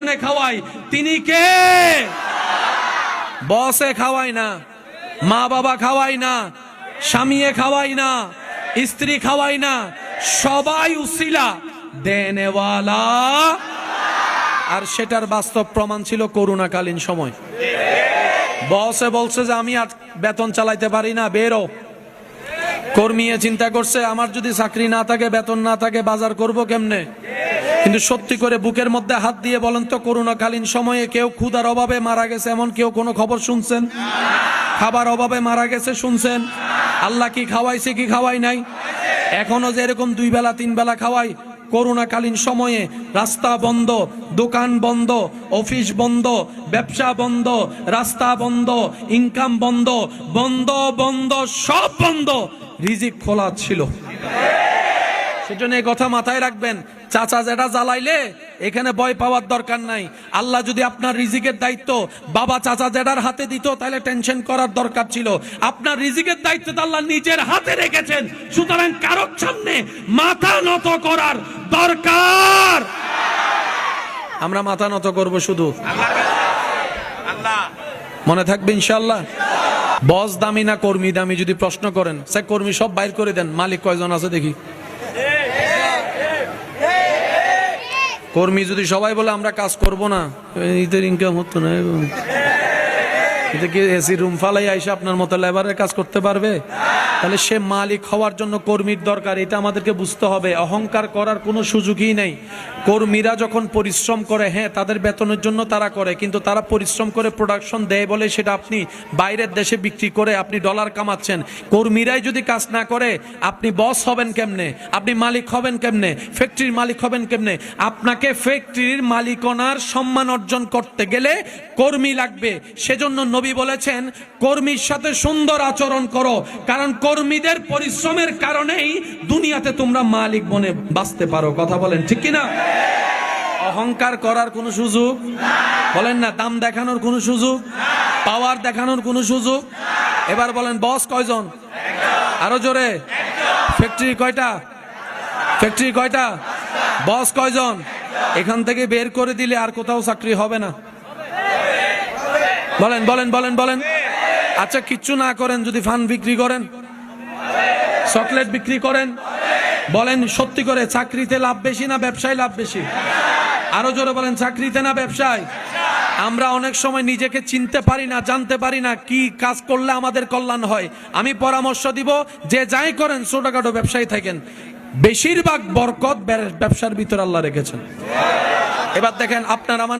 বেতনে খাওয়াই, তিনি কে? বসে খাওয়াই না, মা বাবা খাওয়াই না, স্বামীয়ে খাওয়াই না, স্ত্রী খাওয়াই না, সবাই উসিলা দেনেওয়ালা। আর সেটার বাস্তব প্রমাণ ছিল করোনাকালীন সময়। বসে বলছে যে আমি আর বেতন চালাইতে পারি না, বেরো। কর্মীয়ে চিন্তা করছে আমার যদি চাকরি না থাকে, বেতন না থাকে, বাজার করব কেমনে? কিন্তু সত্যি করে বুকের মধ্যে হাত দিয়ে বলেন তো, করোনাকালীন সময়ে কেউ ক্ষুধার অভাবে মারা গেছে এমন কেউ কোনো খবর শুনছেন? খাবার অভাবে মারা গেছে শুনছেন? আল্লাহ কি খাওয়াইছে কি খাওয়াই নাই? এখনো যে এরকম 2 বেলা 3 বেলা খাওয়াই, করোনাকালীন সময়ে রাস্তা বন্ধ, দোকান বন্ধ, অফিস বন্ধ, ব্যবসা বন্ধ, রাস্তা বন্ধ, ইনকাম বন্ধ, বন্ধ বন্ধ সব বন্ধ, রিজিক খোলা ছিল। সেজন্য এই কথা মাথায় রাখবেন, চাচা যেটা জ্বালাইলে এখানে ভয় পাওয়ার দরকার নাই। আল্লাহ যদি আপনার রিজিকের দায়িত্ব বাবা চাচা জেডার হাতে দিত, তাহলে টেনশন করার দরকার ছিল। আপনার রিজিকের দায়িত্ব তো আল্লাহ নিজের হাতে রেখেছেন, সুতরাং কারোর সামনে মাথা নত করার দরকার। আমরা মাথা নত করব শুধু আল্লাহ, মনে থাকবে ইনশাআল্লাহ। বস দামি না কর্মী দামি যদি প্রশ্ন করেন, সে কর্মী সব বাইর করে দেন, মালিক কয়জন আছে দেখি। কর্মী যদি সবাই বলে আমরা কাজ করব না, ঈদের ইনকাম হতো না, এটা কি এসি রুম ফালাই আইসা আপনার মতো লেবারের কাজ করতে পারবে? তাহলে সে মালিক হওয়ার জন্য কর্মীর দরকার, এটা আমাদেরকে বুঝতে হবে। অহংকার করার কোনো সুযোগই নাই। কর্মীরা যখন পরিশ্রম করে, হ্যাঁ তাদের বেতনের জন্য তারা করে, কিন্তু তারা পরিশ্রম করে প্রোডাকশন দেয় বলে সেটা আপনি বাইরের দেশে বিক্রি করে আপনি ডলার কামাচ্ছেন। কর্মীরাই যদি কাজ না করে, আপনি বস হবেন কেমনে? আপনি মালিক হবেন কেমনে? ফ্যাক্টরির মালিক হবেন কেমনে? আপনাকে ফ্যাক্টরির মালিকানার সম্মান অর্জন করতে গেলে কর্মী লাগবে। সেজন্য নবী বলেছেন কর্মীর সাথে সুন্দর আচরণ করো, কারণ কর্মীদের পরিশ্রমের কারণেই দুনিয়াতে তোমরা মালিক বনে বাঁচতে পারো। কথা বলেন ঠিক কিনা? অহংকার করার কোনো সুযোগ বলেন না, দাম দেখানোর কোনো সুযোগ, পাওয়ার দেখানোর কোনো সুযোগ। এবার বলেন বস কয়জন? আরো জোরে। ফ্যাক্টরি কয়টা? ফ্যাক্টরি কয়টা? বস কয়জন? এখান থেকে বের করে দিলে আর কোথাও চাকরি হবে না। বলেন বলেন বলেন বলেন। আচ্ছা কিচ্ছু না করেন, যদি ফান বিক্রি করেন, চকলেট বিক্রি করেন, বলেন সত্যি করে চাকরিতে লাভ বেশি না ব্যবসায় লাভ বেশি? আরো জোরে বলেন, চাকরিতে না ব্যবসায়? আমরা অনেক সময় নিজেকে চিনতে পারি না, জানতে পারি না কি কাজ করলে আমাদের কল্যাণ হয়। আমি পরামর্শ দিব, যে যাই করেন ছোটখাটো ব্যবসায়ী থাকেন, বেশিরভাগ বরকত ব্যবসার ভিতর আল্লাহ রেখেছেন। এবার দেখেন আপনার আমার